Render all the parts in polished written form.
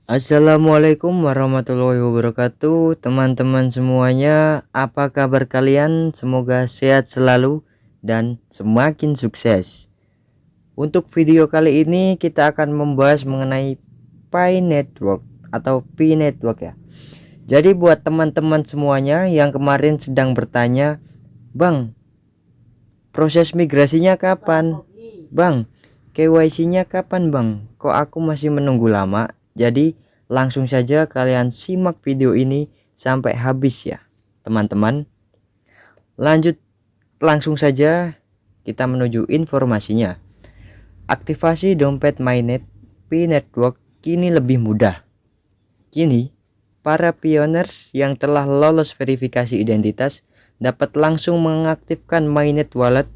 Assalamualaikum warahmatullahi wabarakatuh, teman-teman semuanya. Apa kabar kalian? Semoga sehat selalu dan semakin sukses. Untuk video kali ini kita akan membahas mengenai Pi Network atau Pi Network ya. Jadi buat teman-teman semuanya yang kemarin sedang bertanya, Bang, proses migrasinya kapan? Bang, KYC-nya kapan, Bang? Kok aku masih menunggu lama? Jadi langsung saja kalian simak video ini sampai habis ya, teman-teman. Langsung saja kita menuju informasinya. Aktivasi dompet mainnet Pi Network kini lebih mudah. Kini, para pioneers yang telah lolos verifikasi identitas dapat langsung mengaktifkan mainnet wallet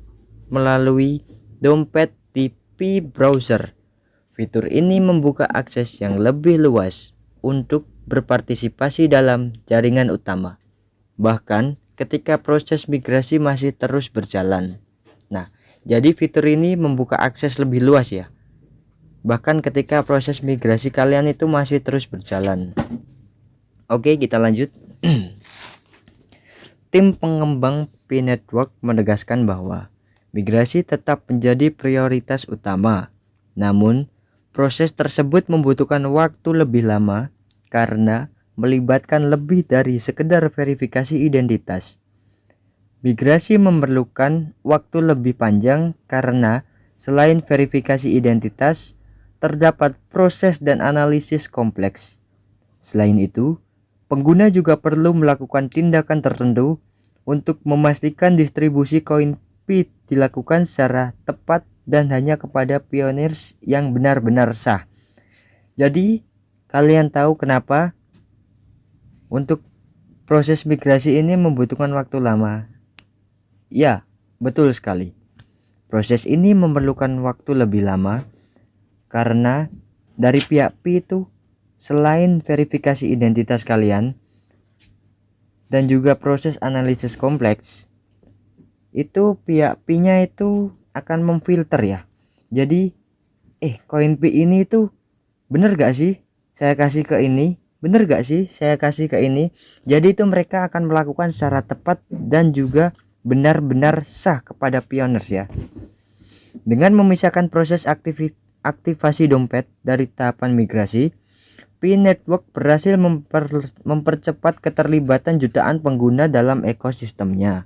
melalui dompet di Pi browser. Fitur ini membuka akses yang lebih luas untuk berpartisipasi dalam jaringan utama, bahkan ketika proses migrasi masih terus berjalan. Nah, jadi fitur ini membuka akses lebih luas ya, bahkan ketika proses migrasi kalian itu masih terus berjalan. Oke, kita lanjut. Tim pengembang Pi Network menegaskan bahwa migrasi tetap menjadi prioritas utama, namun proses tersebut membutuhkan waktu lebih lama karena melibatkan lebih dari sekedar verifikasi identitas. Migrasi memerlukan waktu lebih panjang karena selain verifikasi identitas, terdapat proses dan analisis kompleks. Selain itu, pengguna juga perlu melakukan tindakan tertentu untuk memastikan distribusi koin Pi dilakukan secara tepat dan hanya kepada pioneers yang benar-benar sah. Jadi kalian tahu kenapa untuk proses migrasi ini membutuhkan waktu lama? Ya, betul sekali. Proses ini memerlukan waktu lebih lama karena dari pihak Pi itu selain verifikasi identitas kalian dan juga proses analisis kompleks, itu pihak Pi-nya itu akan memfilter ya. Jadi koin Pi ini tuh bener gak sih saya kasih ke ini, bener gak sih saya kasih ke ini. Jadi itu mereka akan melakukan secara tepat dan juga benar-benar sah kepada pioneers ya. Dengan memisahkan proses aktivasi dompet dari tahapan migrasi, Pi Network berhasil mempercepat keterlibatan jutaan pengguna dalam ekosistemnya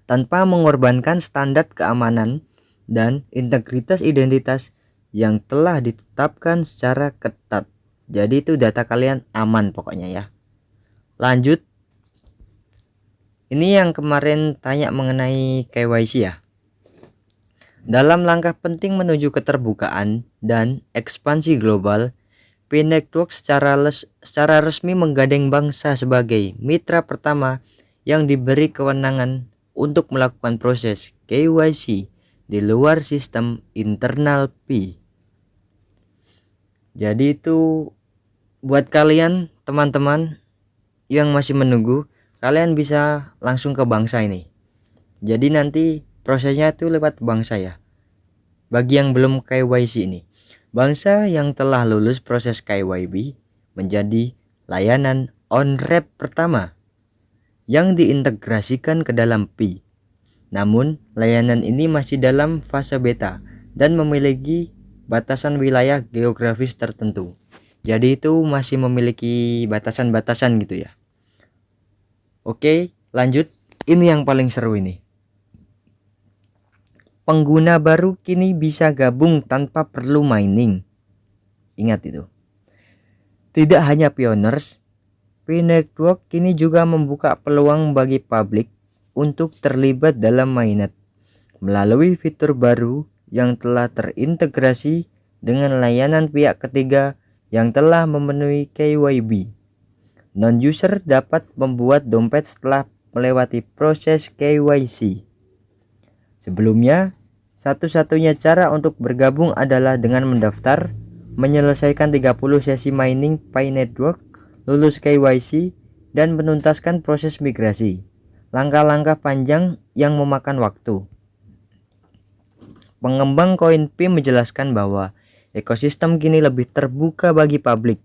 tanpa mengorbankan standar keamanan dan integritas identitas yang telah ditetapkan secara ketat. Jadi itu data kalian aman pokoknya ya. Lanjut. Ini yang kemarin tanya mengenai KYC ya. Dalam langkah penting menuju keterbukaan dan ekspansi global, Pi Network secara resmi menggandeng bangsa sebagai mitra pertama yang diberi kewenangan untuk melakukan proses KYC di luar sistem internal Pi. Jadi itu buat kalian teman-teman yang masih menunggu, kalian bisa langsung ke bangsa ini. Jadi nanti prosesnya itu lewat bangsa ya. Bagi yang belum KYC ini, bangsa yang telah lulus proses KYB menjadi layanan on-ramp pertama yang diintegrasikan ke dalam Pi. Namun, layanan ini masih dalam fase beta dan memiliki batasan wilayah geografis tertentu. Jadi itu masih memiliki batasan-batasan gitu ya. Oke, lanjut. Ini yang paling seru ini. Pengguna baru kini bisa gabung tanpa perlu mining. Ingat itu. Tidak hanya pioneers, Pi Network kini juga membuka peluang bagi publik untuk terlibat dalam mainnet melalui fitur baru yang telah terintegrasi dengan layanan pihak ketiga yang telah memenuhi KYB. Non-user dapat membuat dompet setelah melewati proses KYC. Sebelumnya, satu-satunya cara untuk bergabung adalah dengan mendaftar, menyelesaikan 30 sesi mining Pi Network, lulus KYC, dan menuntaskan proses migrasi. Langkah-langkah panjang yang memakan waktu. Pengembang koin Pi menjelaskan bahwa Ekosistem kini lebih terbuka bagi publik.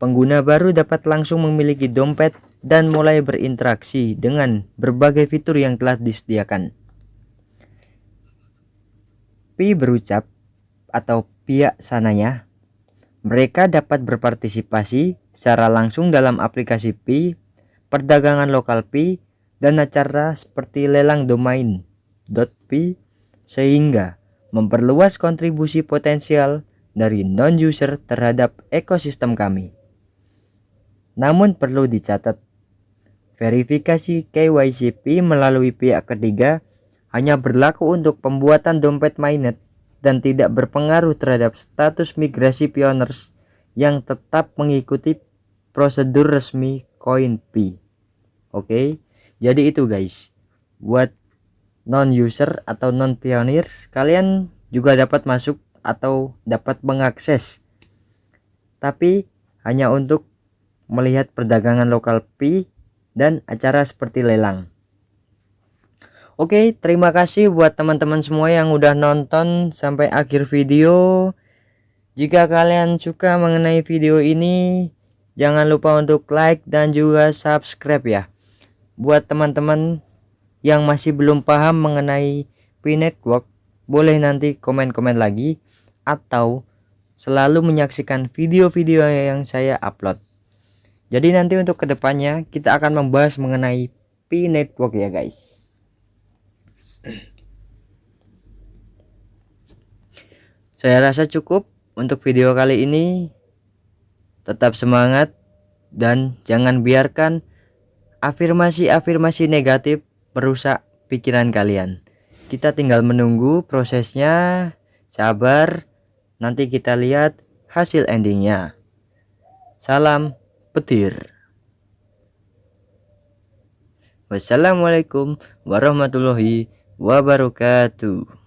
Pengguna baru dapat langsung memiliki dompet dan mulai berinteraksi dengan berbagai fitur yang telah disediakan. Pi berucap atau pihak sananya, mereka dapat berpartisipasi secara langsung dalam aplikasi Pi, perdagangan lokal Pi, dan acara seperti lelang domain .pi, sehingga memperluas kontribusi potensial dari non-user terhadap ekosistem kami. Namun perlu dicatat, verifikasi KYC Pi melalui pihak ketiga hanya berlaku untuk pembuatan dompet mainnet dan tidak berpengaruh terhadap status migrasi pioneers yang tetap mengikuti prosedur resmi koin Pi. Oke, jadi itu guys, buat non-user atau non-pioneer, kalian juga dapat masuk atau dapat mengakses, tapi hanya untuk melihat perdagangan lokal Pi dan acara seperti lelang. Oke, terima kasih buat teman-teman semua yang udah nonton sampai akhir video. Jika kalian suka mengenai video ini, jangan lupa untuk like dan juga subscribe ya. Buat teman-teman yang masih belum paham mengenai Pi Network, boleh nanti komen-komen lagi atau selalu menyaksikan video-video yang saya upload. Jadi nanti untuk kedepannya kita akan membahas mengenai Pi Network ya guys. Saya rasa cukup untuk video kali ini. Tetap semangat dan jangan biarkan afirmasi-afirmasi negatif merusak pikiran kalian. Kita tinggal menunggu prosesnya, sabar, nanti kita lihat hasil endingnya. Salam petir. Wassalamualaikum warahmatullahi wabarakatuh.